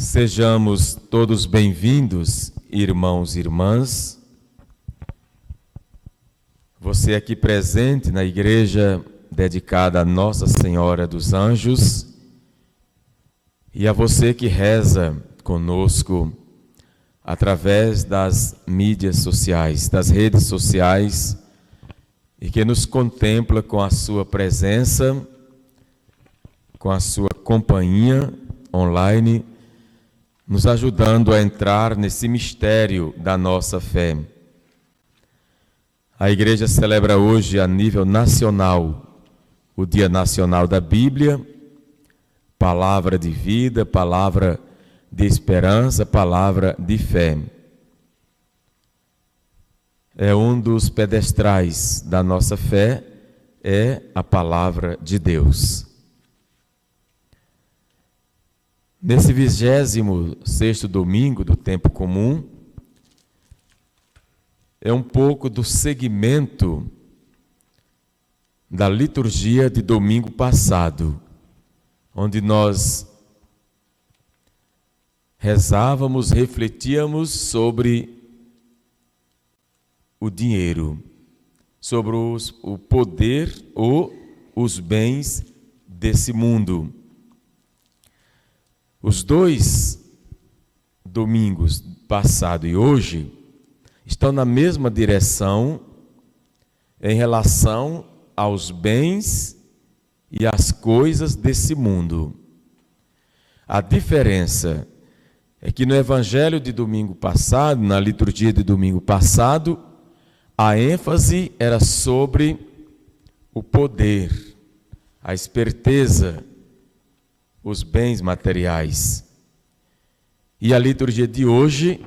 Sejamos todos bem-vindos, irmãos e irmãs. Você aqui presente na igreja dedicada a Nossa Senhora dos Anjos e a você que reza conosco através das mídias sociais, das redes sociais e que nos contempla com a sua presença, com a sua companhia online, nos ajudando a entrar nesse mistério da nossa fé. A igreja celebra hoje a nível nacional o Dia Nacional da Bíblia, palavra de vida, palavra de esperança, palavra de fé. É um dos pedestrais da nossa fé, é a palavra de Deus. Nesse 26º domingo do tempo comum, é um pouco do segmento da liturgia de domingo passado, onde nós rezávamos, refletíamos sobre o dinheiro, sobre o poder ou os bens desse mundo. Os dois domingos, passado e hoje, estão na mesma direção em relação aos bens e às coisas desse mundo. A diferença é que no evangelho de domingo passado, na liturgia de domingo passado, a ênfase era sobre o poder, a esperteza, os bens materiais. E a liturgia de hoje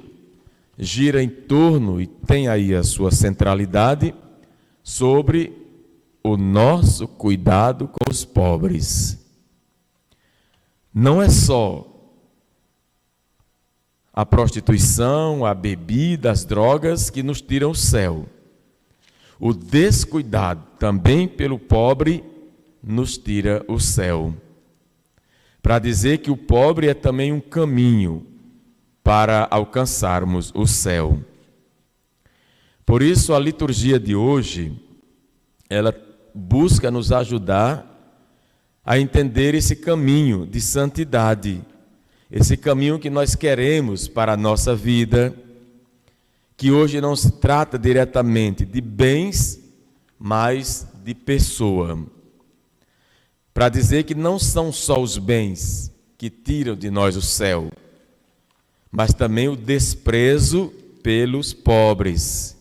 gira em torno, e tem aí a sua centralidade, sobre o nosso cuidado com os pobres. Não é só a prostituição, a bebida, as drogas que nos tiram o céu. O descuidado também pelo pobre nos tira o céu. Para dizer que o pobre é também um caminho para alcançarmos o céu. Por isso, a liturgia de hoje, ela busca nos ajudar a entender esse caminho de santidade, esse caminho que nós queremos para a nossa vida, que hoje não se trata diretamente de bens, mas de pessoa. Para dizer que não são só os bens que tiram de nós o céu, mas também o desprezo pelos pobres.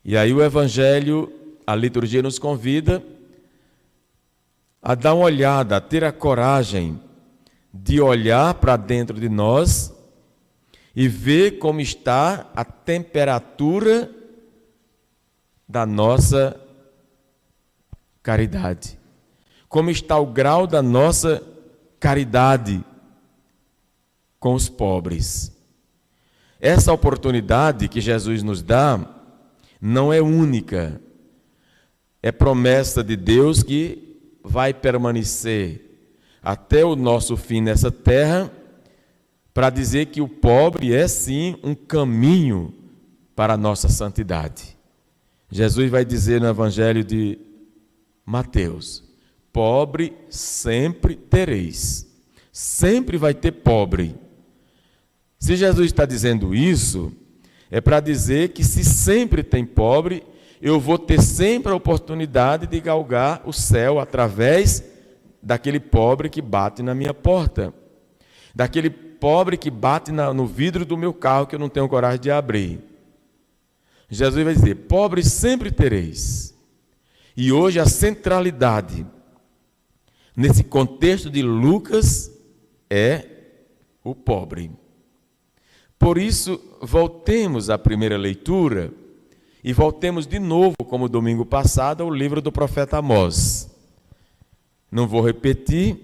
E aí o Evangelho, a liturgia nos convida a dar uma olhada, a ter a coragem de olhar para dentro de nós e ver como está a temperatura da nossa caridade. Como está o grau da nossa caridade com os pobres. Essa oportunidade que Jesus nos dá não é única. É promessa de Deus que vai permanecer até o nosso fim nessa terra, para dizer que o pobre é sim um caminho para a nossa santidade. Jesus vai dizer no Evangelho de Mateus: pobre sempre tereis. Sempre vai ter pobre. Se Jesus está dizendo isso, é para dizer que se sempre tem pobre, eu vou ter sempre a oportunidade de galgar o céu através daquele pobre que bate na minha porta. Daquele pobre que bate no vidro do meu carro que eu não tenho coragem de abrir. Jesus vai dizer: pobre sempre tereis. E hoje a centralidade nesse contexto de Lucas é o pobre. Por isso, voltemos à primeira leitura e voltemos de novo, como domingo passado, ao livro do profeta Amós. Não vou repetir,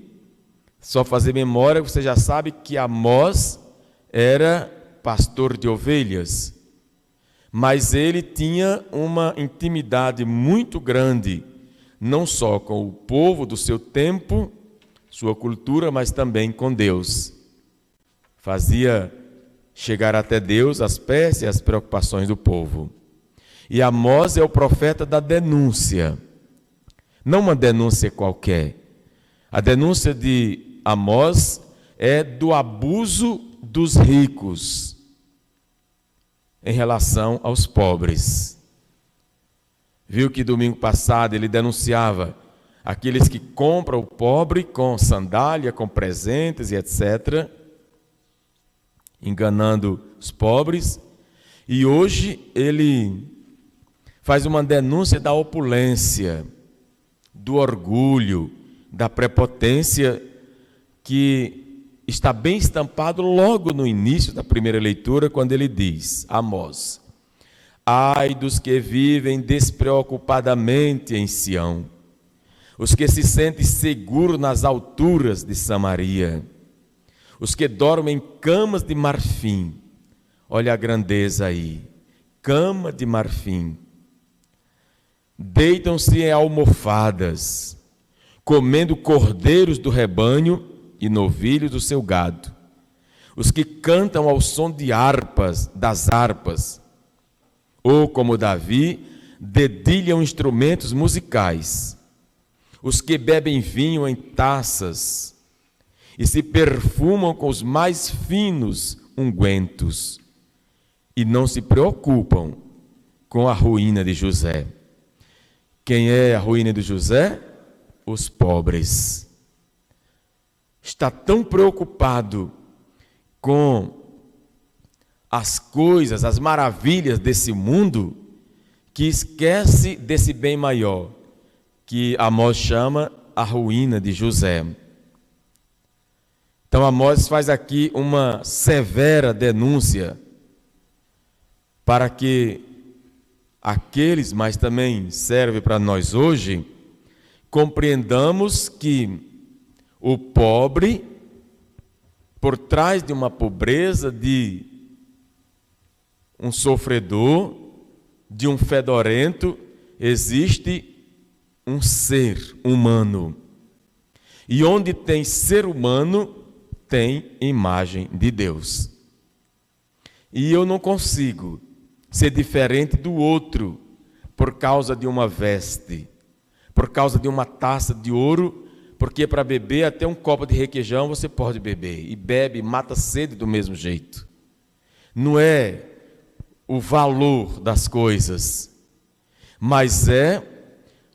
só fazer memória, você já sabe que Amós era pastor de ovelhas, mas ele tinha uma intimidade muito grande, não só com o povo do seu tempo, sua cultura, mas também com Deus. fazia chegar até Deus as peças e as preocupações do povo. E Amós é o profeta da denúncia, não uma denúncia qualquer. A denúncia de Amós é do abuso dos ricos em relação aos pobres. Viu que domingo passado ele denunciava aqueles que compram o pobre com sandália, com presentes e etc., enganando os pobres. E hoje ele faz uma denúncia da opulência, do orgulho, da prepotência, que está bem estampado logo no início da primeira leitura, quando ele diz, Amós: ai dos que vivem despreocupadamente em Sião, os que se sentem seguros nas alturas de Samaria, os que dormem em camas de marfim. Olha a grandeza aí, cama de marfim. Deitam-se em almofadas, comendo cordeiros do rebanho e novilhos do seu gado. Os que cantam ao som de harpas, das harpas, ou como Davi, dedilham instrumentos musicais. Os que bebem vinho em taças e se perfumam com os mais finos ungüentos e não se preocupam com a ruína de José. Quem é a ruína de José? Os pobres. Está tão preocupado com as coisas, as maravilhas desse mundo, que esquece desse bem maior, que Amós chama a ruína de José. Então Amós faz aqui uma severa denúncia para que aqueles, mas também serve para nós hoje, compreendamos que o pobre, por trás de uma pobreza, de um sofredor, de um fedorento, existe um ser humano. E onde tem ser humano, tem imagem de Deus. E eu não consigo ser diferente do outro por causa de uma veste, por causa de uma taça de ouro, porque para beber até um copo de requeijão você pode beber, e bebe, mata a sede do mesmo jeito. Não é o valor das coisas, mas é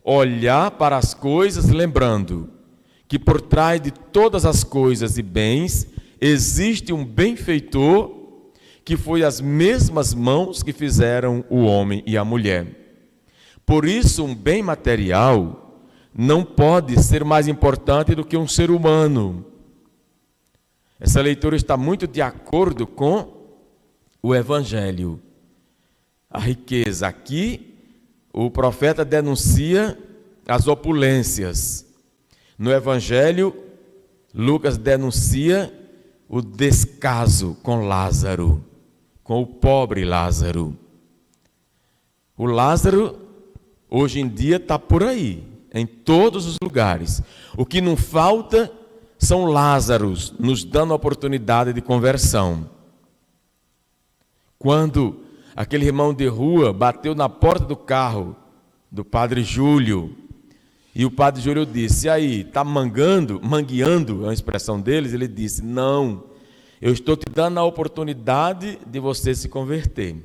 olhar para as coisas lembrando que por trás de todas as coisas e bens existe um benfeitor, que foi as mesmas mãos que fizeram o homem e a mulher. Por isso, um bem material não pode ser mais importante do que um ser humano. Essa leitura está muito de acordo com o Evangelho. A riqueza. Aqui, o profeta denuncia as opulências. No Evangelho, Lucas denuncia o descaso com Lázaro, com o pobre Lázaro. O Lázaro, hoje em dia, está por aí, em todos os lugares. O que não falta são Lázaros nos dando a oportunidade de conversão. Quando aquele irmão de rua bateu na porta do carro do padre Júlio, e o padre Júlio disse, e aí, está mangueando, é uma expressão deles, ele disse, não, eu estou te dando a oportunidade de você se converter.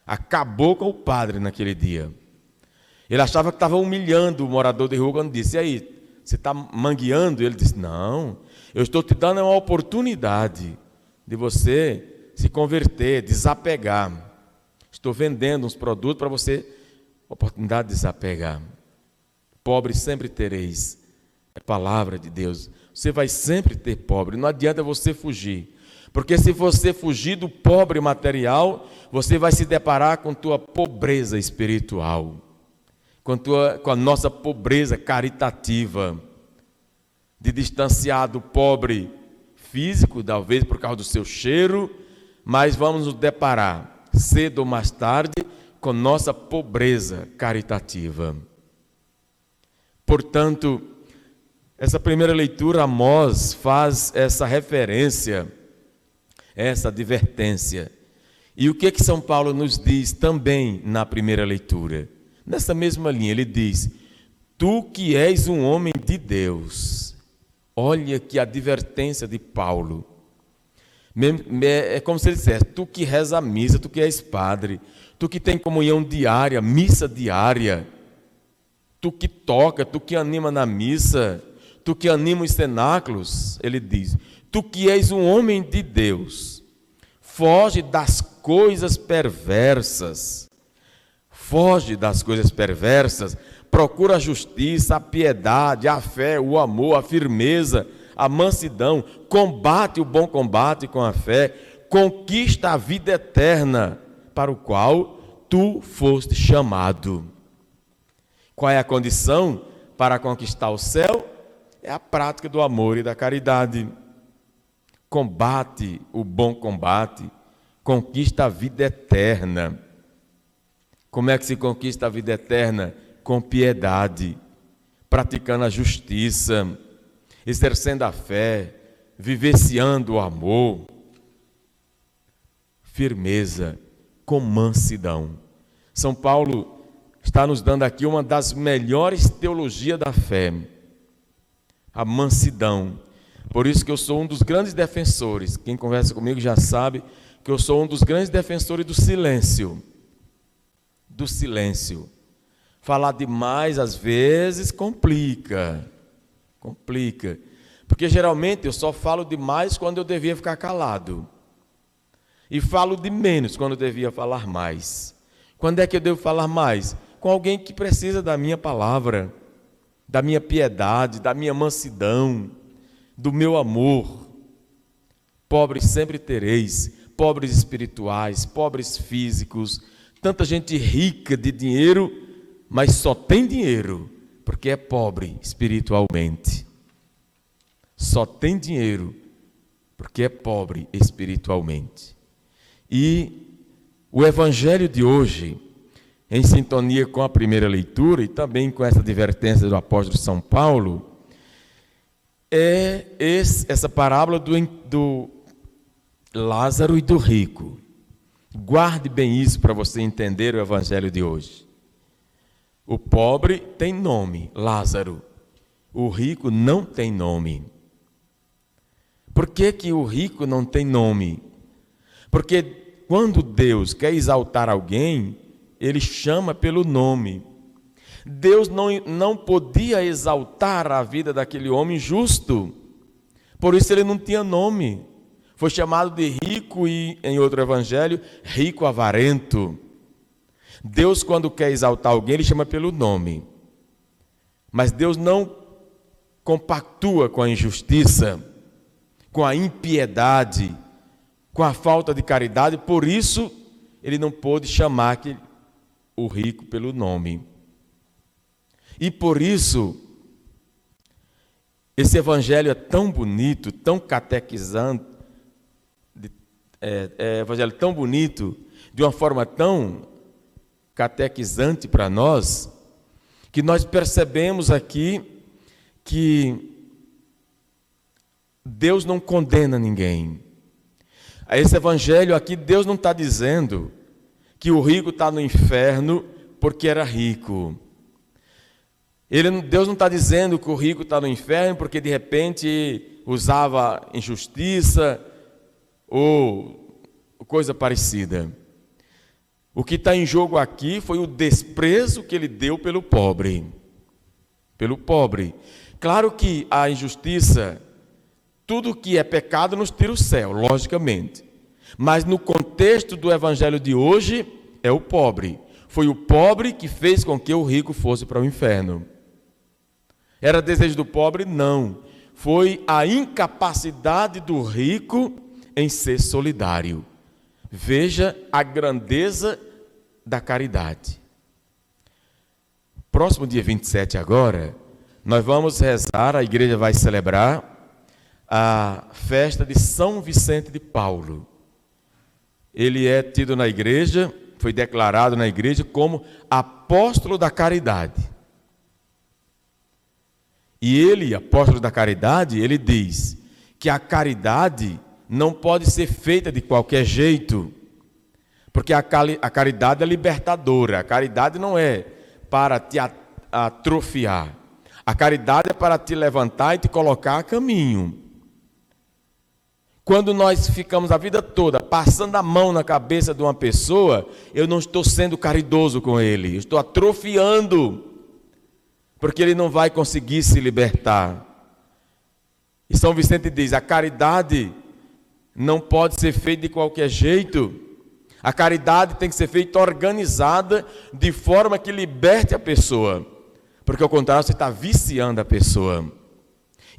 Acabou com o padre naquele dia. Ele achava que estava humilhando o morador de rua quando disse, e aí, você está mangueando? Ele disse, não, eu estou te dando uma oportunidade de você se converter, desapegar. Estou vendendo uns produtos para você, oportunidade de desapegar. Pobre sempre tereis, é palavra de Deus. Você vai sempre ter pobre, não adianta você fugir. Porque se você fugir do pobre material, você vai se deparar com tua pobreza espiritual, com a nossa pobreza caritativa, de distanciar do pobre físico, talvez por causa do seu cheiro, mas vamos nos deparar, cedo ou mais tarde, com nossa pobreza caritativa. Portanto, essa primeira leitura, Amós faz essa referência essa advertência. E o que São Paulo nos diz também na primeira leitura? Nessa mesma linha, ele diz: tu que és um homem de Deus. Olha que advertência de Paulo. É como se ele dissesse: tu que reza a missa, tu que és padre, tu que tem comunhão diária, missa diária, tu que toca, tu que anima na missa, tu que anima os cenáculos, ele diz: tu que és um homem de Deus, foge das coisas perversas. Foge das coisas perversas, procura a justiça, a piedade, a fé, o amor, a firmeza, a mansidão, combate o bom combate com a fé, conquista a vida eterna, para o qual tu foste chamado. Qual é a condição para conquistar o céu? É a prática do amor e da caridade. Combate o bom combate, conquista a vida eterna. Como é que se conquista a vida eterna? Com piedade, praticando a justiça, exercendo a fé, vivenciando o amor, firmeza, com mansidão. São Paulo está nos dando aqui uma das melhores teologias da fé, a mansidão. Por isso que eu sou um dos grandes defensores, quem conversa comigo já sabe que eu sou um dos grandes defensores do silêncio. Do silêncio. Falar demais, às vezes, complica. Porque, geralmente, eu só falo demais quando eu devia ficar calado. E falo de menos quando eu devia falar mais. Quando é que eu devo falar mais? Com alguém que precisa da minha palavra, da minha piedade, da minha mansidão, do meu amor. Pobres sempre tereis, pobres espirituais, pobres físicos, tanta gente rica de dinheiro, mas só tem dinheiro porque é pobre espiritualmente. Só tem dinheiro porque é pobre espiritualmente. E o Evangelho de hoje, em sintonia com a primeira leitura e também com essa advertência do apóstolo São Paulo, é essa parábola do Lázaro e do rico. Guarde bem isso para você entender o Evangelho de hoje. O pobre tem nome, Lázaro. O rico não tem nome. Por que o rico não tem nome? Porque quando Deus quer exaltar alguém, Ele chama pelo nome. Deus não podia exaltar a vida daquele homem justo. Por isso ele não tinha nome. Foi chamado de rico e, em outro evangelho, rico avarento. Deus, quando quer exaltar alguém, Ele chama pelo nome. Mas Deus não compactua com a injustiça, com a impiedade, com a falta de caridade. Por isso, Ele não pôde chamar o rico pelo nome. E por isso, esse evangelho é tão bonito, tão catequizante, evangelho tão bonito, de uma forma tão catequizante para nós, que nós percebemos aqui que Deus não condena ninguém. Esse evangelho aqui, Deus não está dizendo que o rico está no inferno porque era rico. Deus não está dizendo que o rico está no inferno porque de repente usava injustiça ou coisa parecida. O que está em jogo aqui foi o desprezo que ele deu pelo pobre. Pelo pobre. Claro que a injustiça, tudo que é pecado nos tira o céu, logicamente. Mas no contexto do evangelho de hoje, é o pobre. Foi o pobre que fez com que o rico fosse para o inferno. Era desejo do pobre? Não. Foi a incapacidade do rico em ser solidário. Veja a grandeza da caridade. Próximo dia 27 agora, nós vamos rezar, a igreja vai celebrar a festa de São Vicente de Paulo. Ele é tido na igreja, foi declarado na igreja como apóstolo da caridade. E ele, apóstolo da caridade, ele diz que a caridade não pode ser feita de qualquer jeito, porque a caridade é libertadora. A caridade não é para te atrofiar. A caridade é para te levantar e te colocar a caminho. Quando nós ficamos a vida toda passando a mão na cabeça de uma pessoa, eu não estou sendo caridoso com ele, eu estou atrofiando, porque ele não vai conseguir se libertar. E São Vicente diz: a caridade não pode ser feita de qualquer jeito. A caridade tem que ser feita organizada, de forma que liberte a pessoa, porque ao contrário você está viciando a pessoa.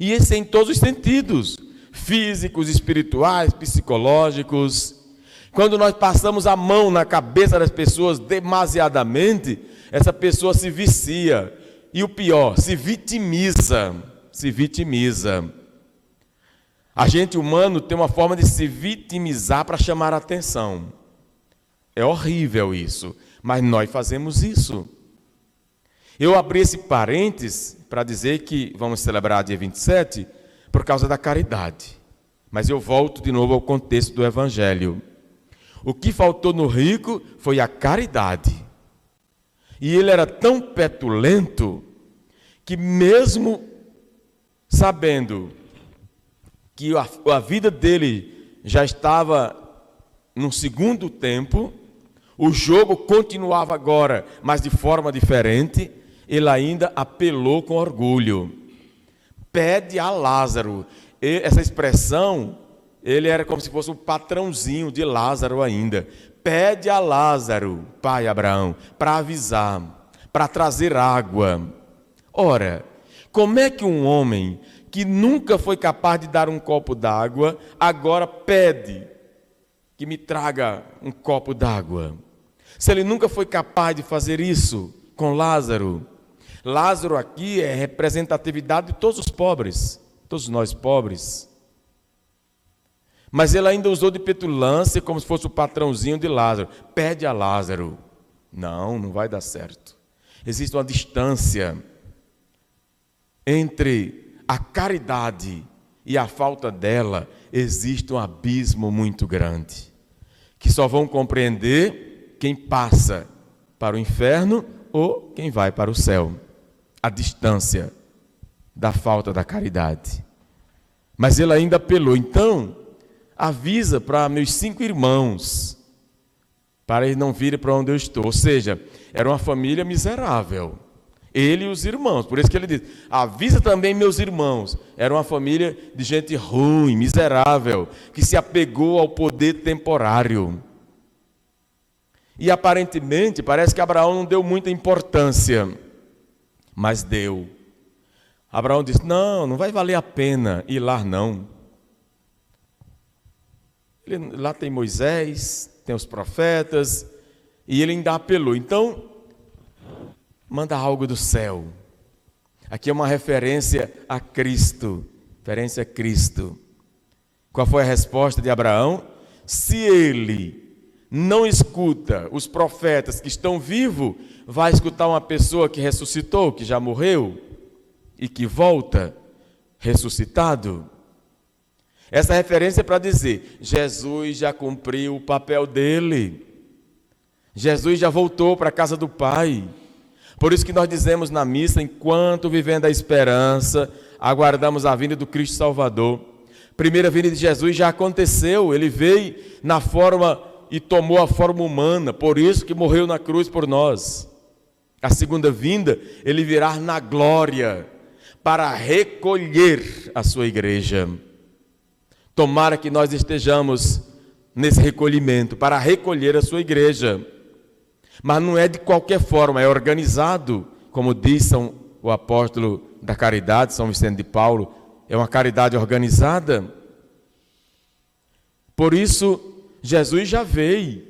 E isso é em todos os sentidos: físicos, espirituais, psicológicos. Quando nós passamos a mão na cabeça das pessoas demasiadamente, essa pessoa se vicia. E o pior, se vitimiza. A gente humano tem uma forma de se vitimizar para chamar a atenção. É horrível isso, mas nós fazemos isso. Eu abri esse parênteses para dizer que vamos celebrar dia 27 por causa da caridade. Mas eu volto de novo ao contexto do Evangelho. O que faltou no rico foi a caridade. E ele era tão petulento que, mesmo sabendo que a vida dele já estava num segundo tempo, o jogo continuava agora, mas de forma diferente, ele ainda apelou com orgulho. Pede a Lázaro. Essa expressão, ele era como se fosse o patrãozinho de Lázaro ainda. Pede a Lázaro, pai Abraão, para avisar, para trazer água. Ora, como é que um homem que nunca foi capaz de dar um copo d'água, agora pede que me traga um copo d'água? Se ele nunca foi capaz de fazer isso com Lázaro. Lázaro aqui é representatividade de todos os pobres, todos nós pobres. Mas ele ainda usou de petulância como se fosse o patrãozinho de Lázaro. Pede a Lázaro. Não vai dar certo. Existe uma distância entre a caridade e a falta dela. Existe um abismo muito grande, que só vão compreender quem passa para o inferno ou quem vai para o céu. A distância da falta da caridade. Mas ele ainda apelou. Então, avisa para meus 5 irmãos, para eles não virem para onde eu estou. Ou seja, era uma família miserável. Ele e os irmãos. Por isso que ele diz: avisa também meus irmãos. Era uma família de gente ruim, miserável, que se apegou ao poder temporário. E aparentemente, parece que Abraão não deu muita importância, mas deu. Abraão disse: não vai valer a pena ir lá não. Lá tem Moisés, tem os profetas, e ele ainda apelou. Então, manda algo do céu. Aqui é uma referência a Cristo. Referência a Cristo. Qual foi a resposta de Abraão? Se ele não escuta os profetas que estão vivos, vai escutar uma pessoa que ressuscitou, que já morreu, e que volta ressuscitado? Essa referência é para dizer: Jesus já cumpriu o papel dele. Jesus já voltou para a casa do Pai. Por isso que nós dizemos na missa: enquanto vivendo a esperança, aguardamos a vinda do Cristo Salvador. Primeira vinda de Jesus já aconteceu. Ele veio na forma e tomou a forma humana, por isso que morreu na cruz por nós. A segunda vinda, ele virá na glória para recolher a sua igreja. Tomara que nós estejamos nesse recolhimento, para recolher a sua igreja. Mas não é de qualquer forma, é organizado, como diz o apóstolo da caridade, São Vicente de Paulo, é uma caridade organizada. Por isso, Jesus já veio.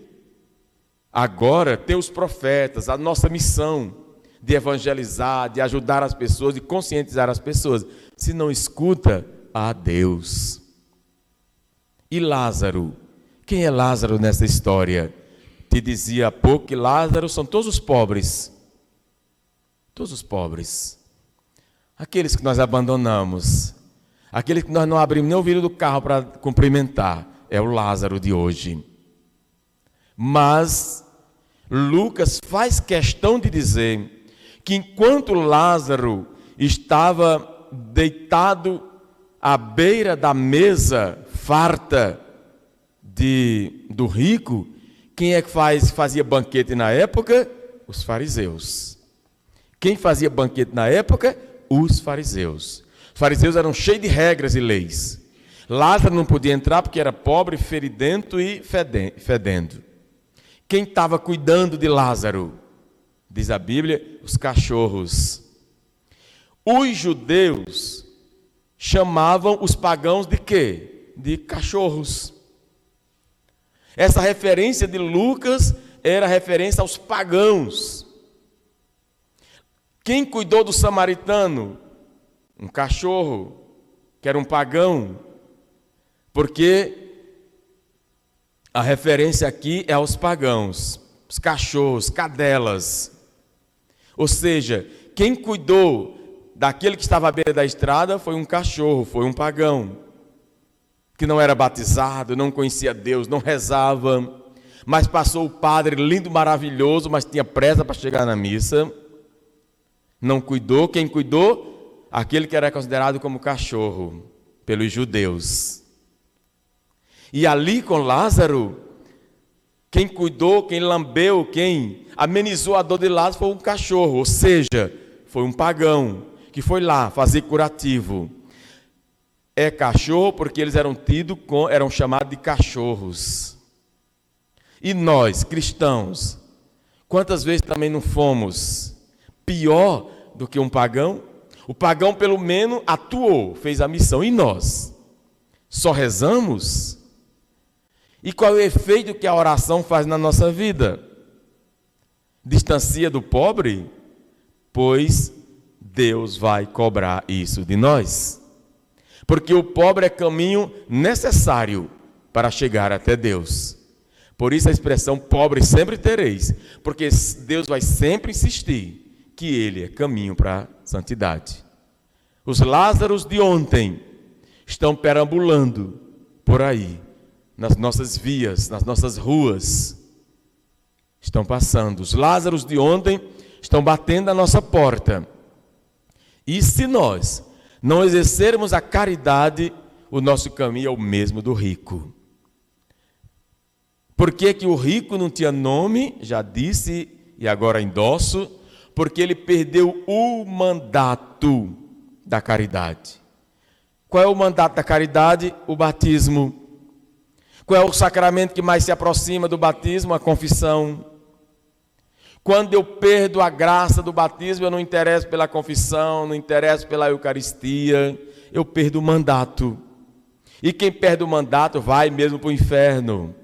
Agora tem os profetas, a nossa missão de evangelizar, de ajudar as pessoas, de conscientizar as pessoas. Se não escuta, adeus. E Lázaro? Quem é Lázaro nessa história? Te dizia há pouco que Lázaro são todos os pobres. Todos os pobres. Aqueles que nós abandonamos. Aquele que nós não abrimos nem o vidro do carro para cumprimentar, é o Lázaro de hoje. Mas Lucas faz questão de dizer que enquanto Lázaro estava deitado à beira da mesa farta do rico, quem é que fazia banquete na época? Os fariseus. Quem fazia banquete na época? Os fariseus. Os fariseus eram cheios de regras e leis. Lázaro não podia entrar porque era pobre, feridento e fedendo. Quem estava cuidando de Lázaro? Diz a Bíblia, os cachorros. Os judeus chamavam os pagãos de quê? De cachorros. Essa referência de Lucas era referência aos pagãos. Quem cuidou do samaritano? Um cachorro, que era um pagão. Porque a referência aqui é aos pagãos, os cachorros, cadelas. Ou seja, quem cuidou daquele que estava à beira da estrada foi um cachorro, foi um pagão, que não era batizado, não conhecia Deus, não rezava, mas passou o padre lindo, maravilhoso, mas tinha pressa para chegar na missa. Não cuidou. Quem cuidou? Aquele que era considerado como cachorro pelos judeus. E ali com Lázaro, quem cuidou, quem lambeu, quem amenizou a dor de Lázaro foi um cachorro, ou seja, foi um pagão que foi lá fazer curativo. É cachorro porque eles eram chamados de cachorros. E nós, cristãos, quantas vezes também não fomos pior do que um pagão? O pagão pelo menos atuou, fez a missão, e nós só rezamos? E qual é o efeito que a oração faz na nossa vida? Distancia do pobre? Pois Deus vai cobrar isso de nós. Porque o pobre é caminho necessário para chegar até Deus. Por isso a expressão pobre sempre tereis. Porque Deus vai sempre insistir que Ele é caminho para a santidade. Os Lázaros de ontem estão perambulando por aí, nas nossas vias, nas nossas ruas, estão passando. Os Lázaros de ontem estão batendo a nossa porta. E se nós não exercermos a caridade, o nosso caminho é o mesmo do rico. Por que o rico não tinha nome? Já disse e agora endosso. Porque ele perdeu o mandato da caridade. Qual é o mandato da caridade? O batismo. Qual é o sacramento que mais se aproxima do batismo? A confissão. Quando eu perdo a graça do batismo, eu não interesso pela confissão, não interesso pela Eucaristia, eu perdo o mandato. E quem perde o mandato vai mesmo para o inferno.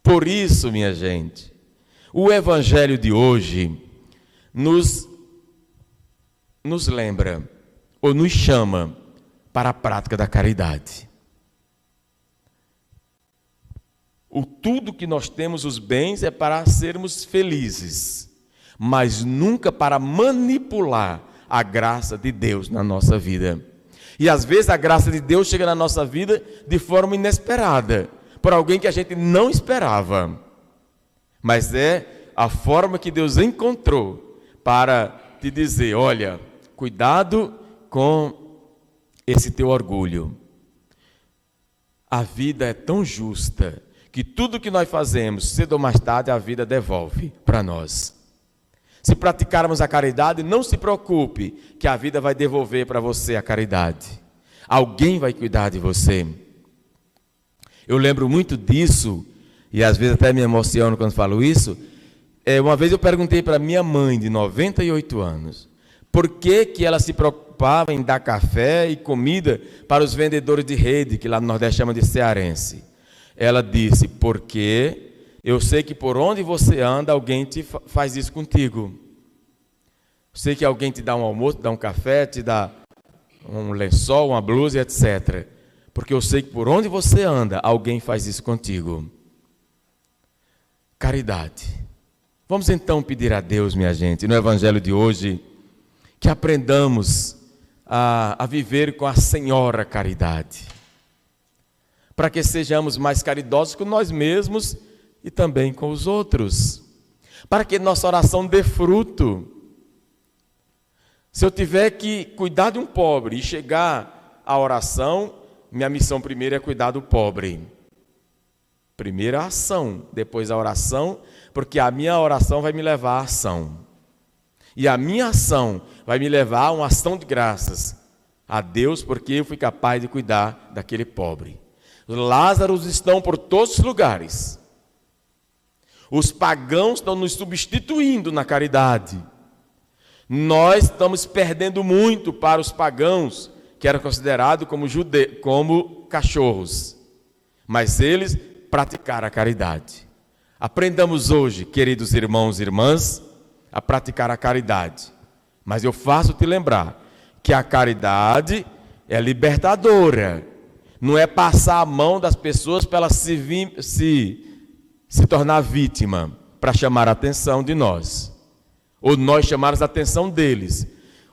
Por isso, minha gente, o Evangelho de hoje nos lembra, ou nos chama para a prática da caridade. Tudo que nós temos, os bens, é para sermos felizes, mas nunca para manipular a graça de Deus na nossa vida. E às vezes a graça de Deus chega na nossa vida de forma inesperada, por alguém que a gente não esperava. Mas é a forma que Deus encontrou para te dizer, olha, cuidado com esse teu orgulho. A vida é tão justa que tudo que nós fazemos, cedo ou mais tarde, a vida devolve para nós. Se praticarmos a caridade, não se preocupe, que a vida vai devolver para você a caridade. Alguém vai cuidar de você. Eu lembro muito disso, e às vezes até me emociono quando falo isso. Uma vez eu perguntei para minha mãe, de 98 anos, por que ela se preocupava em dar café e comida para os vendedores de rede, que lá no Nordeste chamam de cearense. Ela disse, porque eu sei que por onde você anda, alguém te faz isso contigo. Eu sei que alguém te dá um almoço, te dá um café, te dá um lençol, uma blusa, etc. Porque eu sei que por onde você anda, alguém faz isso contigo. Caridade. Vamos então pedir a Deus, minha gente, no Evangelho de hoje, que aprendamos a viver com a Senhora Caridade, para que sejamos mais caridosos com nós mesmos e também com os outros, para que nossa oração dê fruto. Se eu tiver que cuidar de um pobre e chegar à oração, minha missão primeiro é cuidar do pobre. Primeiro a ação, depois a oração, porque a minha oração vai me levar à ação. E a minha ação vai me levar a uma ação de graças a Deus, porque eu fui capaz de cuidar daquele pobre. Os Lázaros estão por todos os lugares. Os pagãos estão nos substituindo na caridade. Nós estamos perdendo muito para os pagãos, que eram considerados como cachorros. Mas eles praticaram a caridade. Aprendamos hoje, queridos irmãos e irmãs, a praticar a caridade. Mas eu faço te lembrar que a caridade é libertadora. Não é passar a mão das pessoas para elas se tornar vítima, para chamar a atenção de nós. Ou nós chamarmos a atenção deles.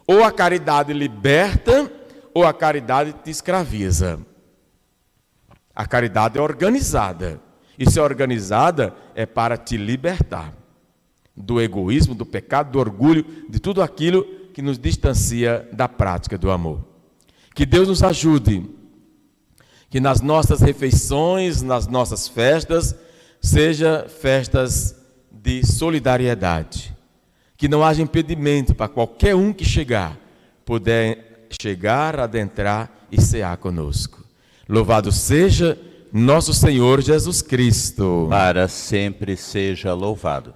Ou a caridade liberta, ou a caridade te escraviza. A caridade é organizada. E se é organizada, é para te libertar do egoísmo, do pecado, do orgulho, de tudo aquilo que nos distancia da prática do amor. Que Deus nos ajude, que nas nossas refeições, nas nossas festas, sejam festas de solidariedade. Que não haja impedimento para qualquer um que chegar, poder chegar, adentrar e cear conosco. Louvado seja nosso Senhor Jesus Cristo. Para sempre seja louvado.